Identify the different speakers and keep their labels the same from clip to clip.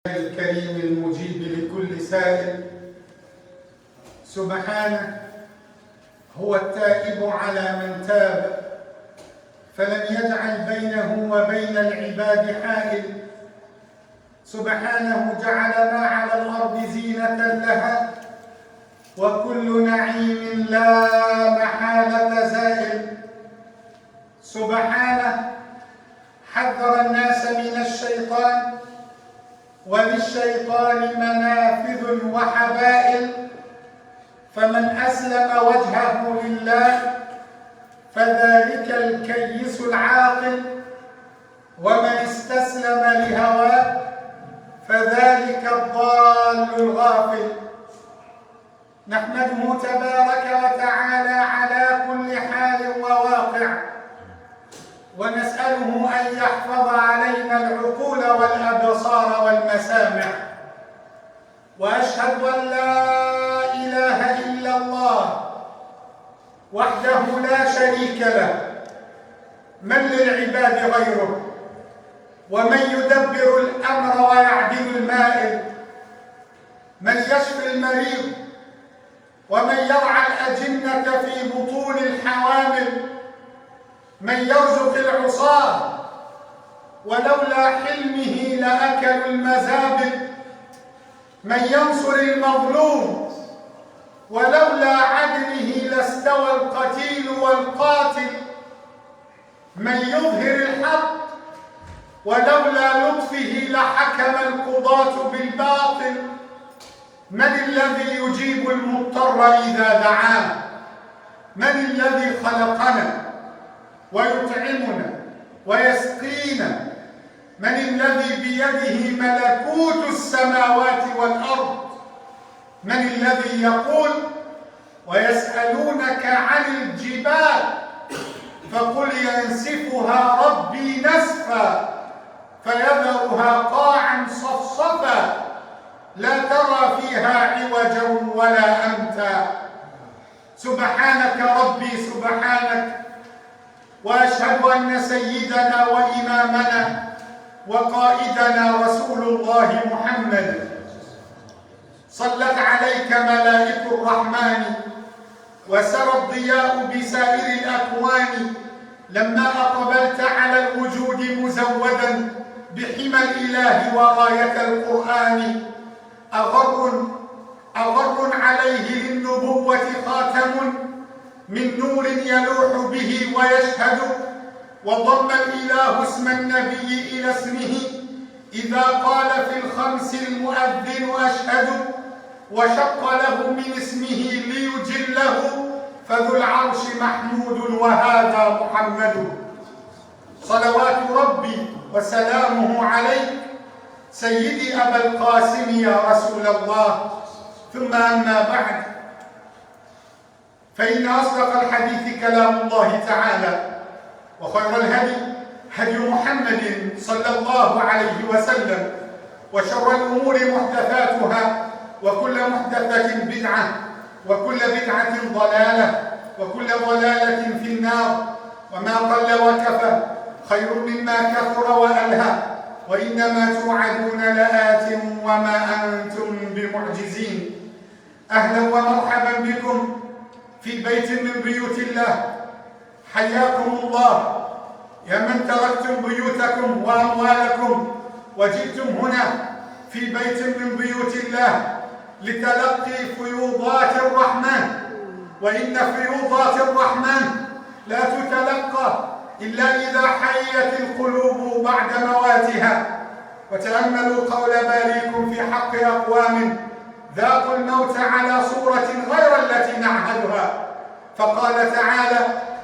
Speaker 1: الكريم المجيب لكل سائل سبحانه هو التائب على من تاب فلم يجعل بينه وبين العباد حائل. سبحانه جعل ما على الأرض زينة لها وكل نعيم لا محالة زائل. سبحانه حذر الناس من الشيطان وللشيطان منافذ وحبائل، فمن أسلم وجهه لله فذلك الكيس العاقل، ومن استسلم لهواه فذلك الضال الغافل. نحمده تبارك وتعالى على كل حال وواقع، ونسأله أن يحفظ علينا العقول والأبصار والمسامع. وأشهد أن لا إله إلا الله وحده لا شريك له، من للعباد غيره، ومن يدبر الأمر ويعدل المائل، من يشفي المريض، ومن يرعى الأجنة في بطون الحوامل، من يرزق العصاة ولولا حلمه لأكلوا المزابل، من ينصر المظلوم ولولا عدله لاستوى القتيل والقاتل، من يظهر الحق ولولا لطفه لحكم القضاة بالباطل، من الذي يجيب المضطر إذا دعاه، من الذي خلقنا ويطعمنا ويسقينا، من الذي بيده ملكوت السماوات والأرض، من الذي يقول ويسألونك عن الجبال فقل ينسفها ربي نسفا فيذرها قاعا صفصفا لا ترى فيها عوجا ولا أمتا. سبحانك ربي سبحانك، وأشهد أن سيدنا وإمامنا وقائدنا رسول الله محمد صلت عليك ملائكة الرحمن وسرى الضياء بسائر الأكوان، لما أقبلت على الوجود مزودا بحمى الإله وراية القرآن. أغر عليه للنبوة خاتم من نور يلوح به ويشهد، وضم الإله اسم النبي إلى اسمه إذا قال في الخمس المؤذن أشهد، وشق له من اسمه ليجله فذو العرش محمود وهذا محمد. صلوات ربي وسلامه عليك سيدي أبا القاسم يا رسول الله. ثم أما بعد، فإن أصدق الحديث كلام الله تعالى، وخير الهدي هدي محمد صلى الله عليه وسلم، وشر الأمور محدثاتها، وكل محدثة بدعة، وكل بدعة ضلالة، وكل ضلالة في النار. وما قل وكفى خير مما كثر وألهى، وإنما توعدون لآت وما أنتم بمعجزين. أهلا ومرحبا بكم في بيت من بيوت الله، حياكم الله يا من تركتم بيوتكم وأموالكم وجئتم هنا في بيت من بيوت الله لتلقي فيوضات الرحمن. وإن فيوضات الرحمن لا تتلقى إلا إذا حيت القلوب بعد مواتها. وتأملوا قول باريكم في حق أقوام ذاقوا الموت على صورة غير التي نعهدها، فقال تعالى: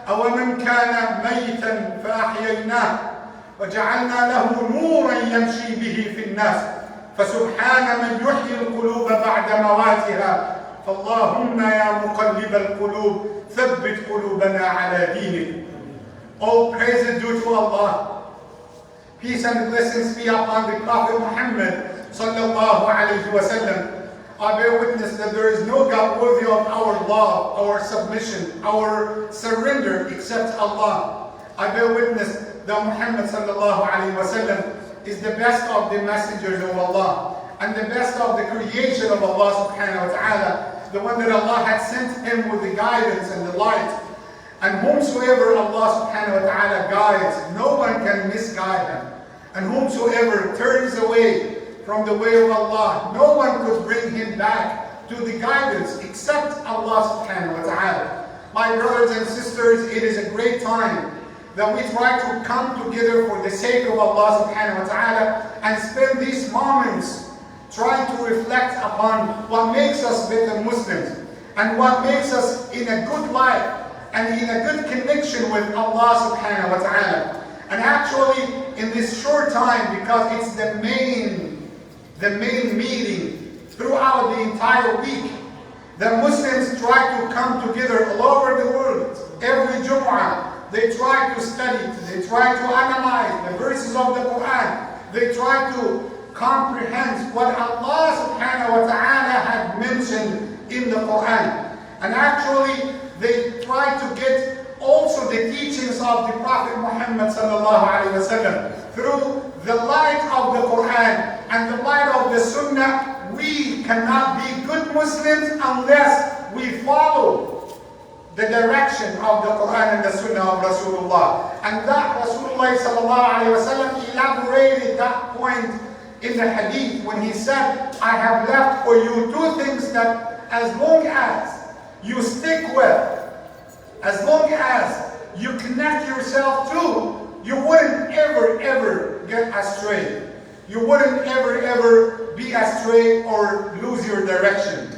Speaker 1: أومن كان ميتا فأحييناه وجعلنا له نورا يمشي به في الناس. فسبحان من يحيي القلوب بعد مواتها. فاللهم يا مقلب القلوب ثبت قلوبنا على دينك. All praise is due to Allah. Peace and blessings be upon the Prophet Muhammad sallallahu alayhi wa sallam. I bear witness that there is no God worthy of our love, our submission, our surrender except Allah. I bear witness that Muhammad sallallahu alayhi wa sallam is the best of the messengers of Allah and the best of the creation of Allah subhanahu wa ta'ala, the one that Allah had sent him with the guidance and the light. And whomsoever Allah subhanahu wa ta'ala guides, no one can misguide him. And whomsoever turns away from the way of Allah, no one could bring him back to the guidance except Allah subhanahu wa ta'ala. My brothers and sisters, it is a great time that we try to come together for the sake of Allah subhanahu wa ta'ala and spend these moments trying to reflect upon what makes us better Muslims and what makes us in a good life and in a good connection with Allah subhanahu wa ta'ala. And actually, in this short time, because it's the main meeting throughout the entire week, the Muslims try to come together all over the world. Every Jumu'ah, they try to study, they try to analyze the verses of the Quran. They try to comprehend what Allah subhanahu wa ta'ala had mentioned in the Quran. And actually, they try to get also the teachings of the Prophet Muhammad sallallahu alaihi wasallam through the light of the Quran and the light of the Sunnah. We cannot be good Muslims unless we follow the direction of the Quran and the Sunnah of Rasulullah. And that Rasulullah sallallahu alaihi wasallam elaborated that point in the hadith when he said, I have left for you two things that as long as you stick with, as long as you connect yourself to, you wouldn't ever get astray. You wouldn't ever be astray or lose your direction.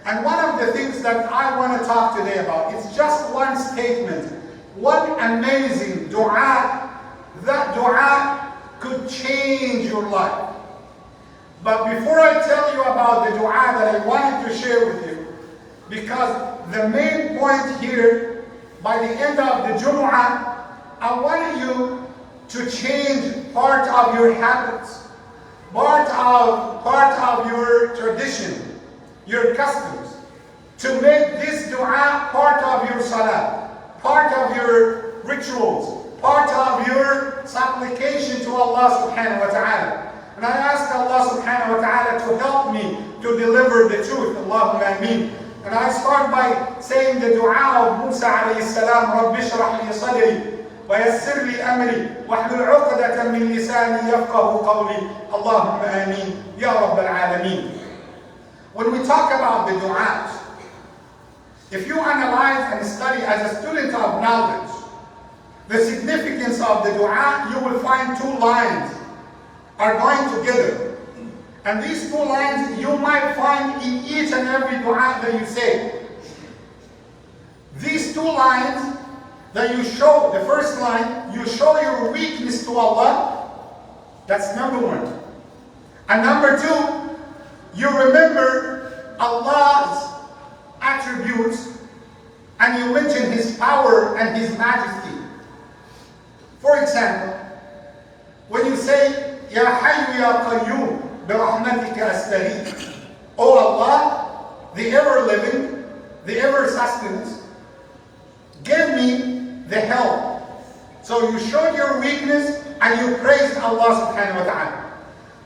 Speaker 1: And one of the things that I want to talk today about, it's just one statement, one amazing dua. That dua could change your life. But before I tell you about the dua that I wanted to share with you, because the main point here, by the end of the Jumu'ah, I want you to change part of your habits, part of your tradition, your customs, to make this dua part of your salah, part of your rituals, part of your supplication to Allah subhanahu wa ta'ala. And I ask Allah subhanahu wa ta'ala to help me to deliver the truth. Allahumma ameen. And I start by saying the dua of Musa alayhi salam, Rabbi shrah li sadri wa yassir li amri wahlul 'uqdatan min lisani yafqahu qawli. Allahumma ameen ya rabbal alameen. When we talk about the du'as, if you analyze and study as a student of knowledge, the significance of the dua, you will find two lines are going together. And these two lines you might find in each and every dua that you say. These two lines that you show, the first line, you show your weakness to Allah. That's number one. And number two, you remember Allah's attributes and you mention His power and His majesty. For example, when you say, Ya Hayyu Ya Qayyum, Birahmatika Astaghith. O Allah, the ever-living, the ever-sustenance, give me the help. So you showed your weakness and you praised Allah subhanahu wa ta'ala.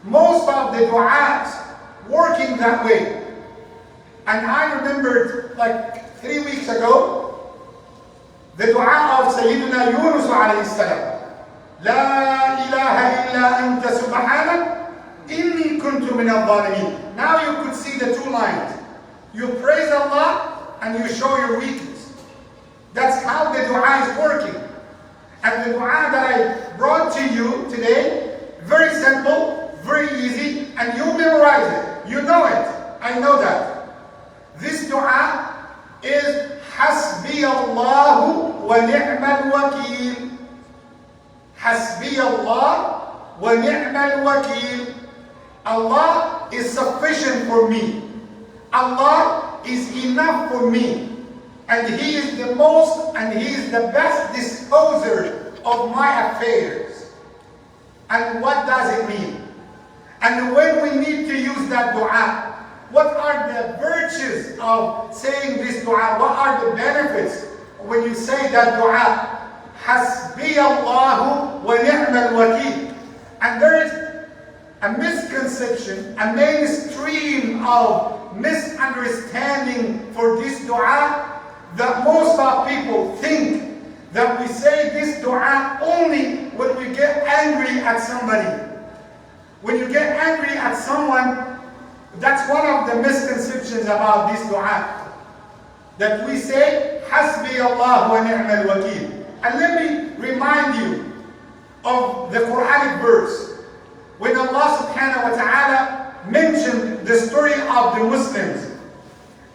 Speaker 1: Most of the du'as working that way. And I remembered like 3 weeks ago, the dua of Sayyidina Yunus alayhi salam. La ilaha illa anta subhanak inni kuntu min al-zalimin. Now you could see the two lines. You praise Allah and you show your weakness. That's how the dua is working. And the dua that I brought to you today, very simple, very easy, and you memorize it. You know it. I know that. This dua is Hasbi Allahu wa ni'mal wakil. Hasbi Allah wa ni'mal wakil. Allah is sufficient for me. Allah is enough for me. And He is the most and He is the best disposer of my affairs. And what does it mean? And when we need to use that dua, what are the virtues of saying this dua? What are the benefits when you say that dua? Hasbi Allahu wa ni'mal wakil. And there is a misconception, a mainstream of misunderstanding for this dua, that most of people think that we say this dua only when we get angry at somebody. When you get angry at someone, that's one of the misconceptions about this dua. That we say, Hasbi Allah wa ni'mal wakil. And let me remind you of the Quranic verse. When Allah subhanahu wa ta'ala mentioned the story of the Muslims.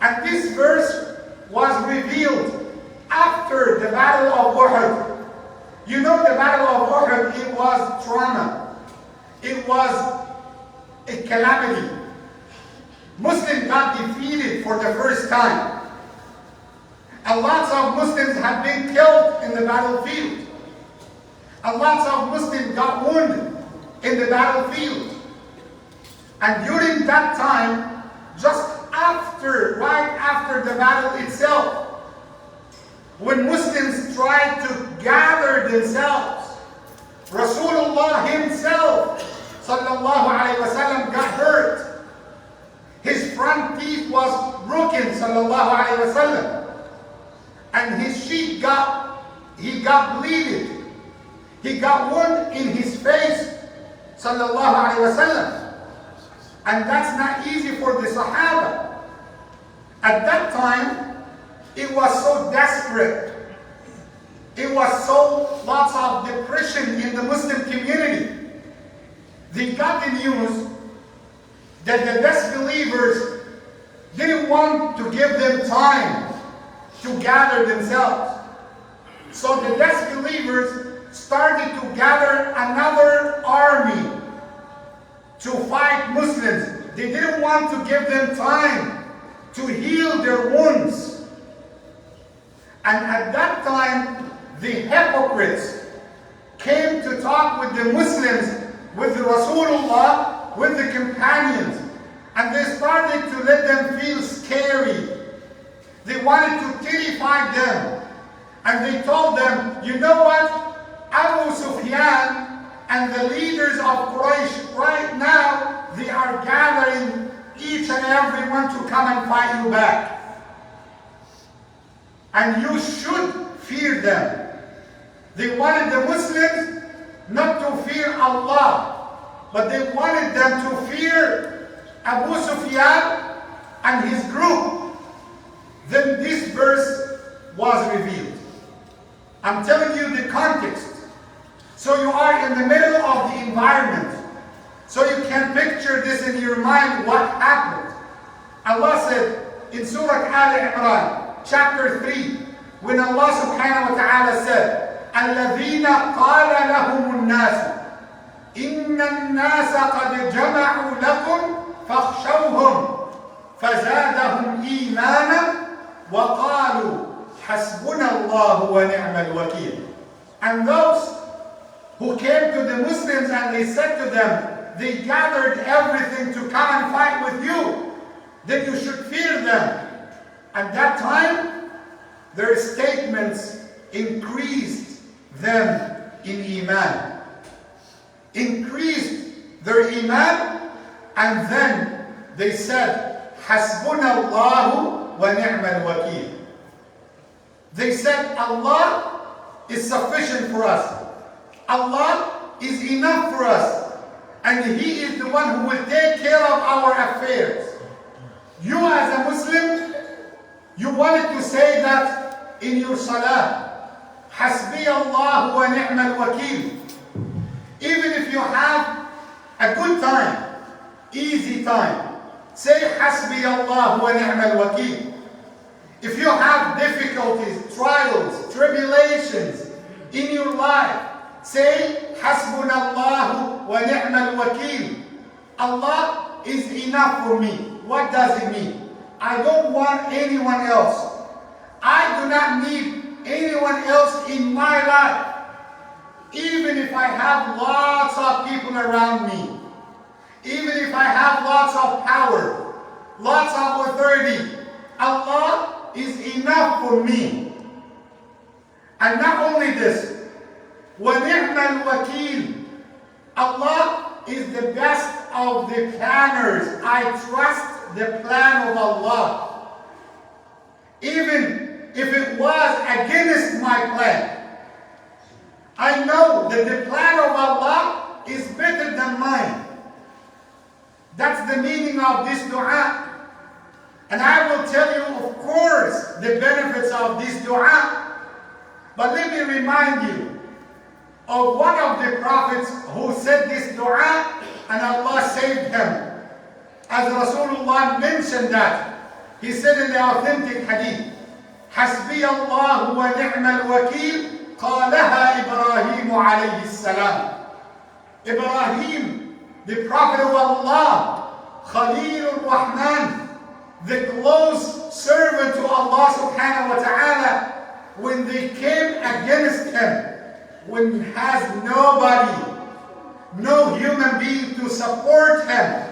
Speaker 1: And this verse was revealed after the Battle of Uhud. You know, the Battle of Uhud, it was trauma. It was a calamity. Muslims got defeated for the first time. And lots of Muslims have been killed in the battlefield. And lots of Muslims got wounded in the battlefield. And during that time, just after, right after the battle itself, when Muslims tried to gather themselves, Rasulullah himself, sallallahu alayhi wasallam, got hurt. His front teeth was broken, sallallahu alayhi wasallam. And his cheek got bleeded. He got wound in his face, sallallahu alayhi wasallam. And that's not easy for the Sahaba. At that time, it was so desperate. It was so lots of depression in the Muslim community. They got the news that the disbelievers didn't want to give them time to gather themselves. So the disbelievers started to gather another army to fight Muslims. They didn't want to give them time to heal their wounds. And at that time, the hypocrites came to talk with the Muslims, with the Rasulullah, with the companions. And they started to let them feel scary. They wanted to terrify them. And they told them, you know what? Abu Sufyan and the leaders of Quraysh right now, they are gathering each and every one to come and fight you back. And you should fear them. They wanted the Muslims not to fear Allah, but they wanted them to fear Abu Sufyan and his group. Then this verse was revealed. I'm telling you the context. So you are in the middle of the environment. So you can picture this in your mind, what happened. Allah said in Surah Al-Imran, chapter 3, when Allah subhanahu wa ta'ala said, الَّذِينَ قَالَ لَهُمُ النَّاسُ إِنَّ النَّاسَ قَدْ جَمَعُوا لَكُمْ فَاخْشَوْهُمْ فَزَادَهُمْ إِيمَانًا وَقَالُوا حَسْبُنَا اللَّهُ وَنِعْمَ الْوَكِيلُ. And those who came to the Muslims and they said to them, they gathered everything to come and fight with you, then you should fear them. At that time, their statements increased them in Iman. Increased their Iman, and then they said, حَسْبُنَا اللَّهُ وَنِعْمَ الْوَكِيلُ. They said, Allah is sufficient for us. Allah is enough for us. And He is the one who will take care of our affairs. You as a Muslim, you wanted to say that in your salah. Hasbi Allah wa ni'mal wakil. Even if you have a good time, easy time, say Hasbi Allah wa ni'mal wakil. If you have difficulties, trials, tribulations in your life, say Hasbunallahu wa ni'mal wakil. Allah is enough for me. What does it mean? I don't want anyone else. I do not need anyone else in my life. Even if I have lots of people around me, even if I have lots of power, lots of authority, Allah is enough for me. And not only this, وَنِعْمَ الْوَكِيلُ. Allah is the best of the planners. I trust the plan of Allah. Even if it was against my plan, I know that the plan of Allah is better than mine. That's the meaning of this dua. And I will tell you, of course, the benefits of this dua. But let me remind you of one of the prophets who said this dua and Allah saved him. As Rasulullah mentioned that, he said in the authentic hadith, حسبي الله ونعم الوكيل قالها إبراهيم عليه السلام. Ibrahim, the prophet of Allah, Khalil Rahman, the close servant to Allah subhanahu wa ta'ala, when they came against him, when he has nobody, no human being to support him,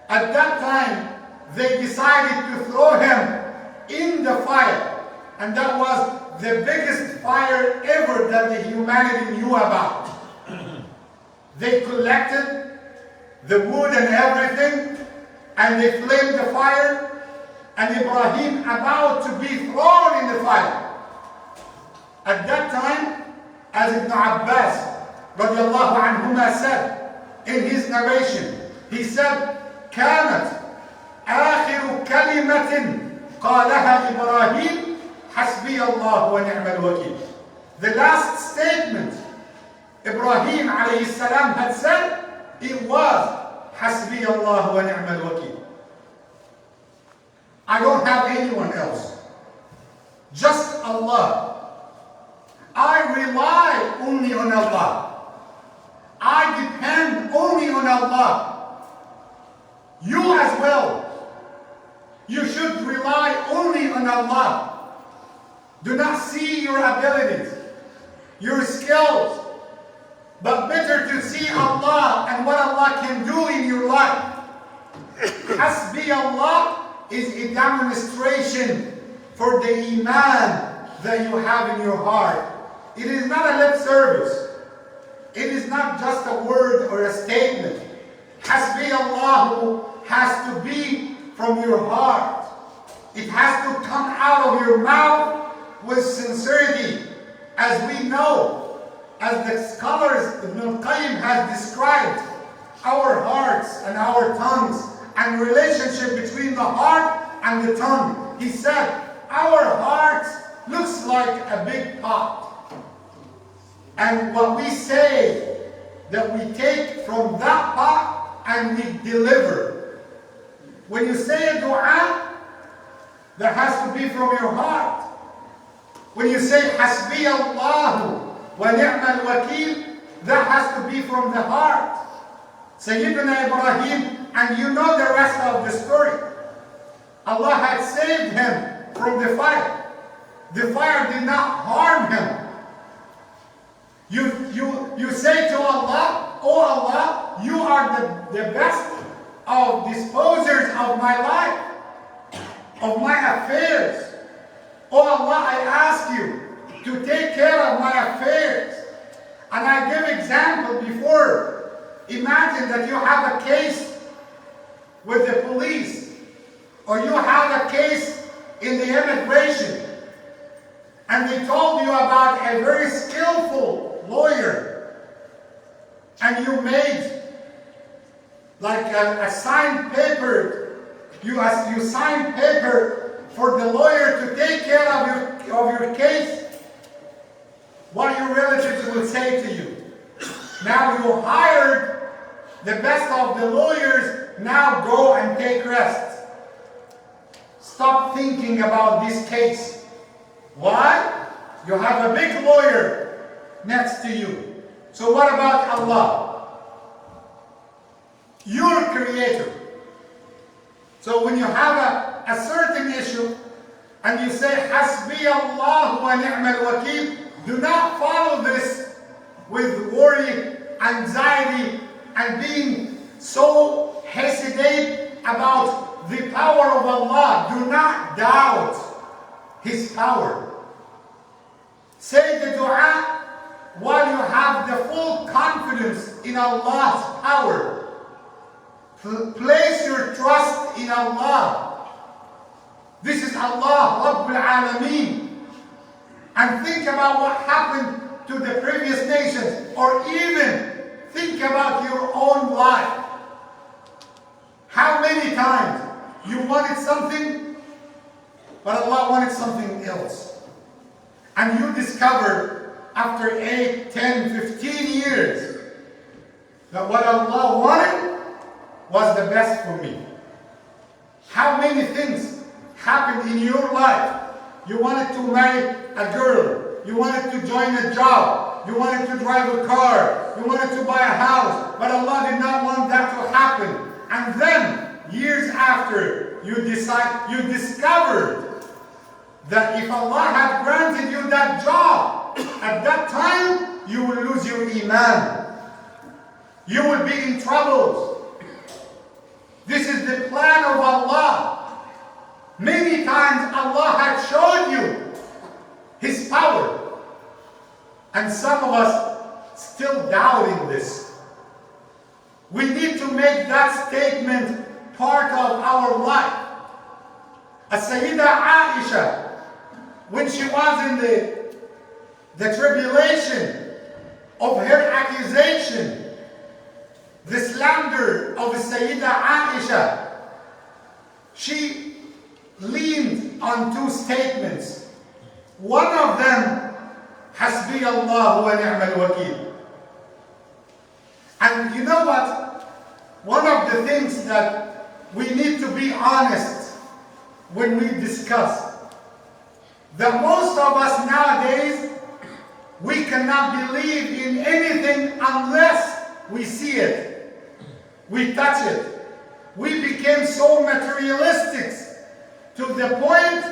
Speaker 1: at that time they decided to throw him in the fire. And that was the biggest fire ever that the humanity knew about. They collected the wood and everything, and they flamed the fire, and Ibrahim about to be thrown in the fire. At that time, as Ibn Abbas radiallahu anhuma said in his narration, he said, كانت آخر كلمة قالها إبراهيم حسبي الله ونعم الوكيل. The last statement Ibrahim alayhi salam had said, it was حسبي الله ونعم الوكيل. I don't have anyone else, just Allah. I rely only on Allah. I depend only on Allah. You as well. You should rely only on Allah. Do not see your abilities, your skills, but better to see Allah and what Allah can do in your life. Hasbi Allah is a demonstration for the iman that you have in your heart. It is not a lip service. It is not just a word or a statement. Hasbi Allah has to be from your heart. It has to come out of your mouth with sincerity. As we know, as the scholars Ibn Qayyim has described, our hearts and our tongues and relationship between the heart and the tongue. He said, our heart looks like a big pot. And what we say, that we take from that pot and we deliver. When you say a dua, that has to be from your heart. When you say Hasbi Allahu wa ni'mal wakil, that has to be from the heart. Sayyidina Ibrahim, and you know the rest of the story. Allah had saved him from the fire. The fire did not harm him. You say to Allah, oh Allah, you are the best of disposers of my life, of my affairs. Oh Allah, I ask you to take care of my affairs. And I give example before. Imagine that you have a case with the police, or you have a case in the immigration, and they told you about a very skillful lawyer, and you made like a signed paper. You signed paper for the lawyer to take care of your case. What your relatives will say to you. Now you hired the best of the lawyers. Now go and take rest. Stop thinking about this case. Why? You have a big lawyer next to you. So what about Allah? Your creator. So when you have a certain issue and you say Hasbi Allah wa ni'mal wakil, do not follow this with worry, anxiety, and being so hesitate about the power of Allah. Do not doubt His power. Say the dua while you have the full confidence in Allah's power. Place your trust in Allah. This is Allah, Rabbul Alameen. And think about what happened to the previous nations, or even think about your own life. How many times you wanted something, but Allah wanted something else. And you discovered after 8, 10, 15 years that what Allah wanted was the best for me. How many things happened in your life? You wanted to marry a girl. You wanted to join a job. You wanted to drive a car. You wanted to buy a house. But Allah did not want that to happen. And then, years after, you discovered that if Allah had granted you that job, at that time, you will lose your Imam. You will be in troubles. This is the plan of Allah. Many times Allah had shown you His power. And some of us still doubting this. We need to make that statement part of our life. As Sayyidah Aisha, when she was in the tribulation of her accusation, the slander of Sayyidah Aisha, she leaned on two statements. One of them, Hasbi Allah wa ni'mal wakil. And you know what? One of the things that we need to be honest when we discuss, that most of us nowadays, we cannot believe in anything unless we see it, we touch it. We became so materialistic to the point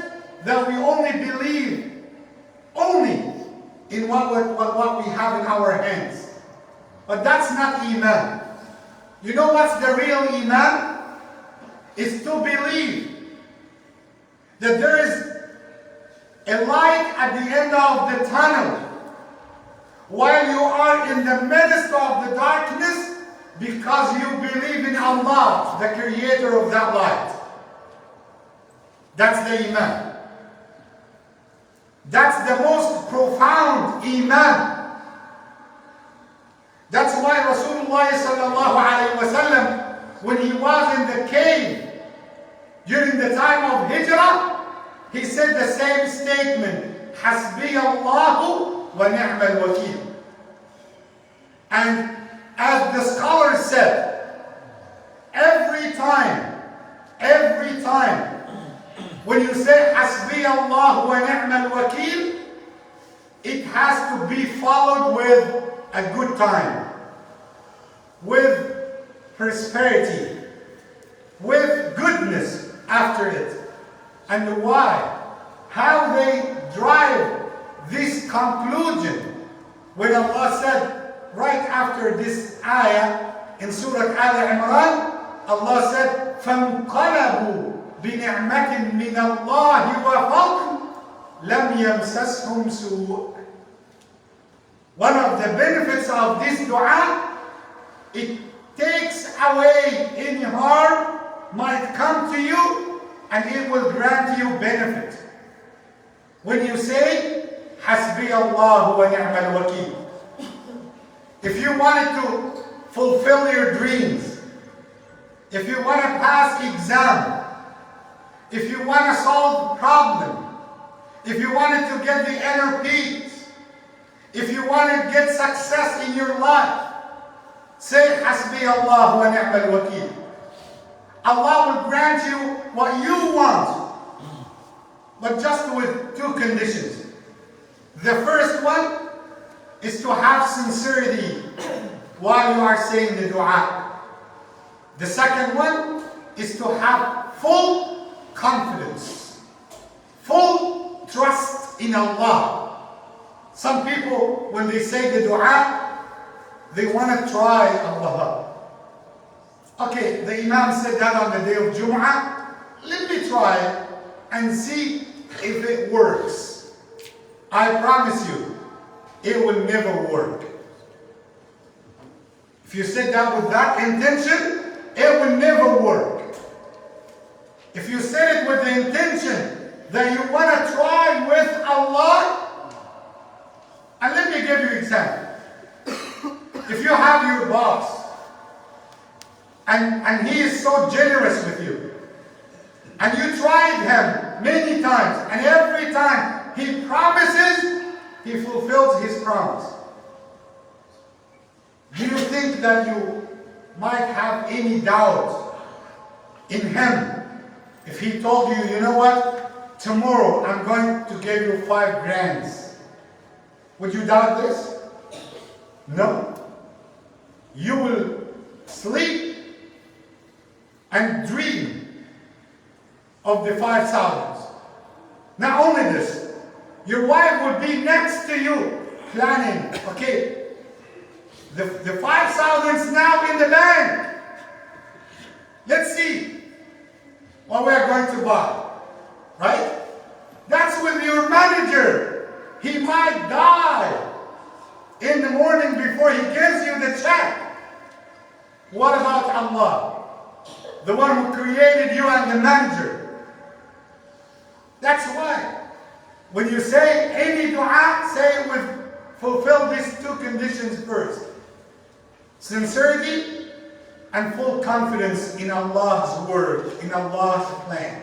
Speaker 1: that we only believe in what we have in our hands. But that's not Iman. You know what's the real Iman? Is to believe that there is a light at the end of the tunnel while you are in the midst of the darkness, because you believe in Allah, the creator of that light. That's the Iman. That's the most profound Iman. That's why Rasulullah sallallahu alayhi wa sallam, when he was in the cave during the time of Hijrah, he said the same statement, Hasbi Allahu wa ni'mal wakil. And as the scholars said, every time, when you say Hasbi Allah wa ni'mal wakil, it has to be followed with a good time, with prosperity, with goodness after it. And why? How they drive this conclusion when Allah said right after this ayah in Surah Al-Imran, Allah said, فَانْقَلَبُوا بِنِعْمَةٍ مِّنَ اللَّهِ وَفَضْلٍ لَمْ يَمْسَسْهُمْ سُوءٌ. One of the benefits of this dua, it takes away any harm might come to you, and it will grant you benefit. When you say, Hasbi Allah wa ni'mal wakil. If you wanted to fulfill your dreams, if you want to pass exam, if you want to solve problem, if you wanted to get the inner peace, if you want to get success in your life, say Hasbi Allah wa ni'mal wakil. Allah will grant you what you want, but just with two conditions. The first one is to have sincerity while you are saying the dua. The second one is to have full confidence, full trust in Allah. Some people, when they say the dua, they want to try Allah. Okay, the Imam said that on the day of Jum'ah. Let me try and see if it works. I promise you, it will never work. If you sit down with that intention, it will never work. If you set it with the intention that you want to try with Allah, and let me give you an example. If you have your boss, and he is so generous with you, and you tried him many times, and every time he promises, he fulfills his promise. Do you think that you might have any doubt in him if he told you, you know what, tomorrow I'm going to give you 5 grand? Would you doubt this? No. You will sleep and dream of the 5,000. Not only this, your wife will be next to you planning, okay, the 5,000 is now in the bank. Let's see what we are going to buy, right? That's with your manager. He might die in the morning before he gives you the check. What about Allah, the one who created you and the manager? That's why when you say any dua, say it with fulfill these 2 conditions first. Sincerity and full confidence in Allah's word, in Allah's plan.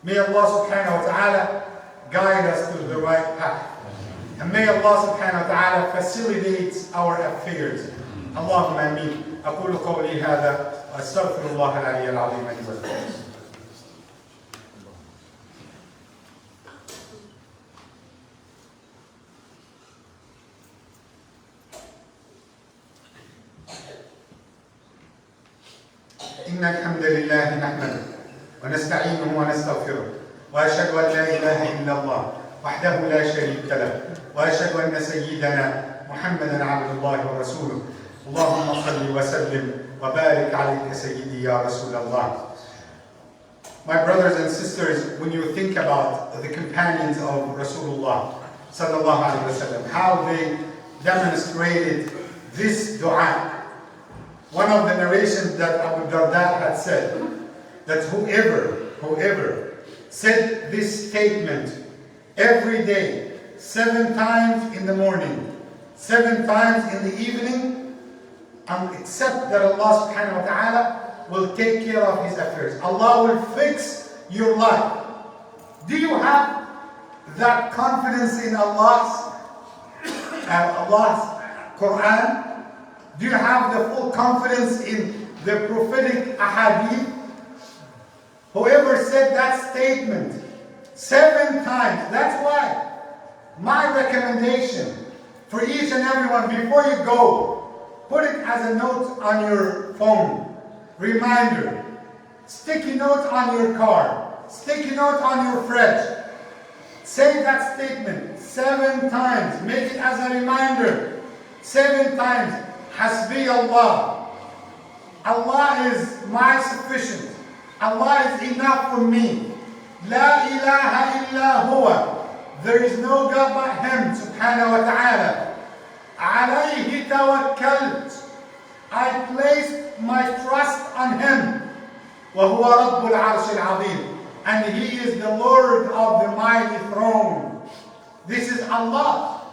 Speaker 1: May Allah subhanahu wa ta'ala guide us to the right path. And may Allah subhanahu wa ta'ala facilitate our affairs. Allahumma ameen. أقول قولي هذا وأستغفر الله العلي العظيم لي ولكم. إن الحمد لله نحمده ونستعينه ونستغفره وأشهد أن لا إله إلا الله وحده لا شريك له وأشهد أن سيدنا محمدا عبد الله ورسوله اللهم صل وسلم وبارك عليك سيدي يا رسول الله. My brothers and sisters, when you think about the companions of Rasulullah sallallahu alaihi wasallam, how they demonstrated this dua. One of the narrations that Abu Darda had said, that whoever said this statement every day, 7 times in the morning, 7 times in the evening, except that Allah subhanahu wa ta'ala will take care of his affairs. Allah will fix your life. Do you have that confidence in Allah's Quran? Do you have the full confidence in the prophetic ahadith? Whoever said that statement 7 times, that's why my recommendation for each and everyone, before you go, put it as a note on your phone, reminder, sticky note on your car, sticky note on your fridge. Say that statement 7 times, make it as a reminder, 7 times. Hasbi Allah. Allah is my sufficient. Allah is enough for me. La ilaha illa huwa. There is no God but Him, subhanahu wa ta'ala. Alayhi tawakkalt. I placed my trust on Him. Wa huwa rabbul arsh al-azim. And He is the Lord of the mighty throne. This is Allah.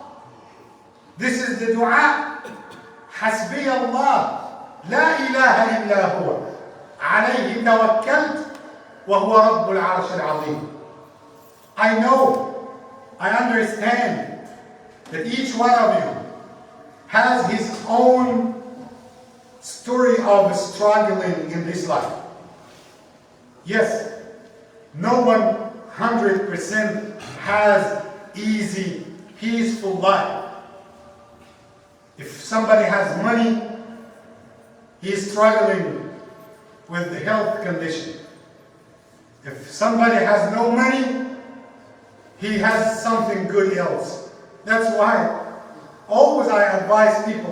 Speaker 1: This is the dua. حسبي الله لا إله إلا هو عليه توكلت وهو رب العرش العظيم. I know, I understand that each one of you has his own story of struggling in this life. Yes, no one 100% has easy, peaceful life. If somebody has money, he is struggling with the health condition. If somebody has no money, he has something good else. That's why always I advise people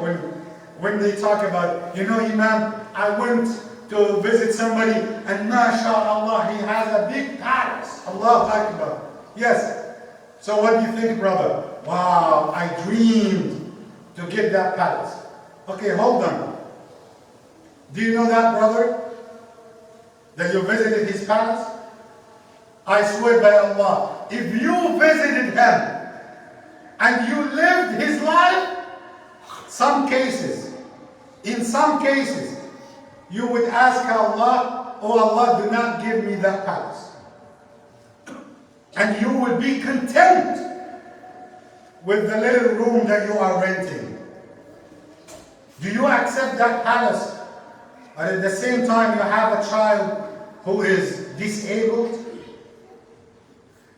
Speaker 1: when they talk about, you know, Imam, I went to visit somebody and mashallah, he has a big palace. Allahu Akbar. Yes. So what do you think, brother? wow, I dreamed to get that palace. Okay, hold on. Do you know that brother that you visited his palace? I swear by Allah, if you visited him and you lived his life, in some cases, you would ask Allah, oh Allah, do not give me that palace. And you would be content with the little room that you are renting. Do you accept that palace? But at the same time, you have a child who is disabled?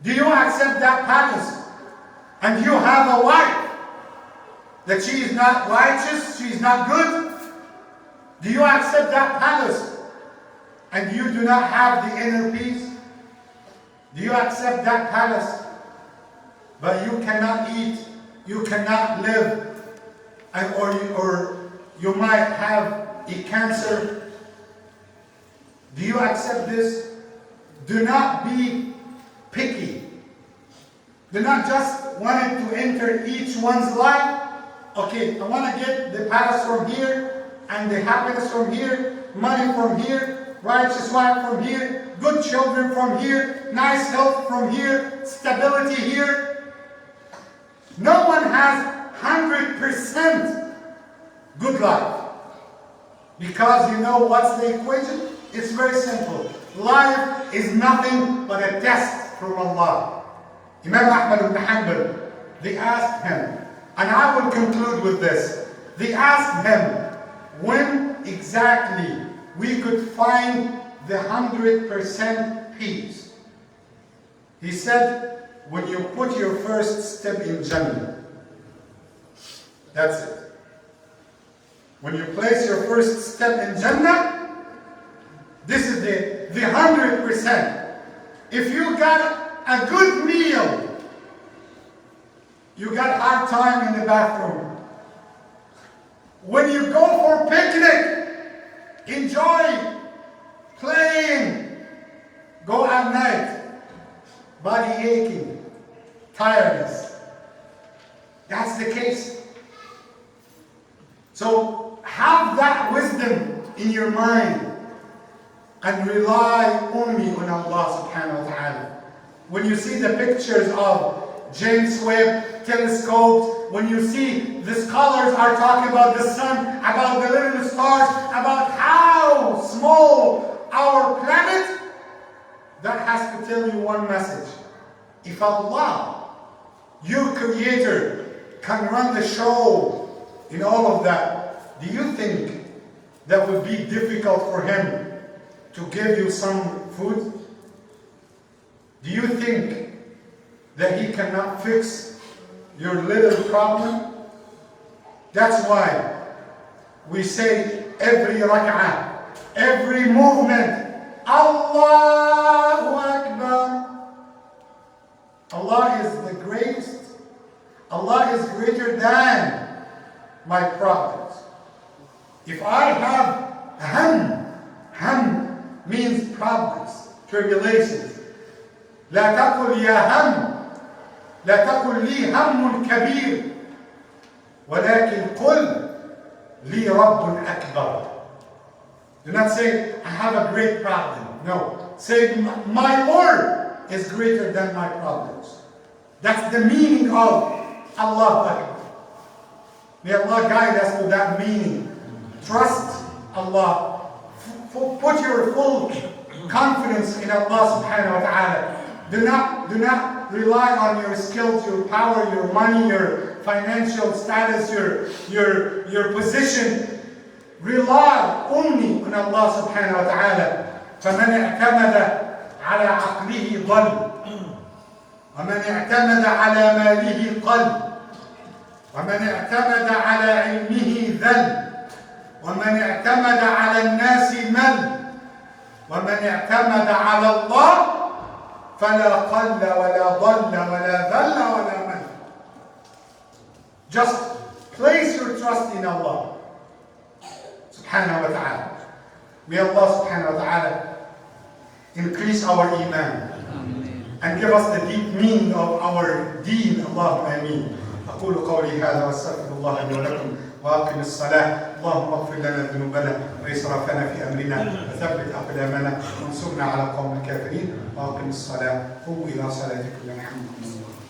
Speaker 1: Do you accept that palace? And you have a wife that she is not righteous, she is not good? Do you accept that palace and you do not have the inner peace? Do you accept that palace but you cannot eat, you cannot live, and or you might have a cancer? Do you accept this? Do not be picky. Do not just want it to enter each one's life. Okay, I want to get the palace from here, and the happiness from here, money from here, righteous wife from here, good children from here, nice health from here, stability here. No one has 100% good life. Because you know what's the equation? It's very simple. Life is nothing but a test from Allah. Imam Ahmed Aly, they asked him, and I will conclude with this. They asked him when exactly we could find the 100% peace. He said, when you put your first step in Jannah. That's it. When you place your first step in Jannah, this is the 100%. If you got a good meal, you got hard time in the bathroom. When you go for picnic, enjoy playing, go at night, body aching, tiredness. That's the case. So have that wisdom in your mind and rely only on Allah subhanahu wa ta'ala. When you see the pictures of James Webb telescopes, when you see the scholars are talking about the sun, about the little stars, about how small our planet, that has to tell you one message. If Allah, your creator, can run the show in all of that, do you think that would be difficult for him to give you some food? Do you think that he cannot fix your little problem? That's why we say every rak'ah, every movement, Allahu Akbar. Allah is the greatest. Allah is greater than my problems. If I have ham means problems, tribulations. لا تقل يا هم، لا تقل لي هم كبير، ولكن قل لي رب أكبر. Do not say I have a great problem. No, say my Lord is greater than my problems. That's the meaning of Allah Akbar. May Allah guide us to that meaning. Trust Allah. Put your full confidence in Allah subhanahu wa ta'ala. Do not rely on your skills, your power, your money, your financial status, your position. Rely only on Allah subhanahu wa ta'ala. فَمَنْ اعْتَمَدَ عَلَى عَقْلِهِ ضَلَّ وَمَنْ اعْتَمَدَ عَلَى مَالِهِ قَلَّ وَمَنْ اعْتَمَدَ عَلَى عِلْمِهِ ذَلَّ وَمَنْ اعْتَمَدَ عَلى النَّاسِ مَلَّ وَمَنْ اعْتَمَدَ عَلَى اللَّهِ فَلَا قَلَّ وَلَا ضَلَّ وَلَا ذَلَّ وَلَا مَلَّ. Just place your trust in Allah subhanahu wa ta'ala. May Allah subhanahu wa ta'ala increase our iman and give us the deep meaning of our deen. Allahumma ameen. أقول قولي هذا وأستغفر الله لي ولكم وأقم الصلاة. اللهم اغفر لنا ذنوبنا وإسرافنا في أمرنا وثبت أقدامنا وانصرنا على القوم الكافرين. وأقم الصلاة. قوموا إلى صلاتكم يرحمكم الله.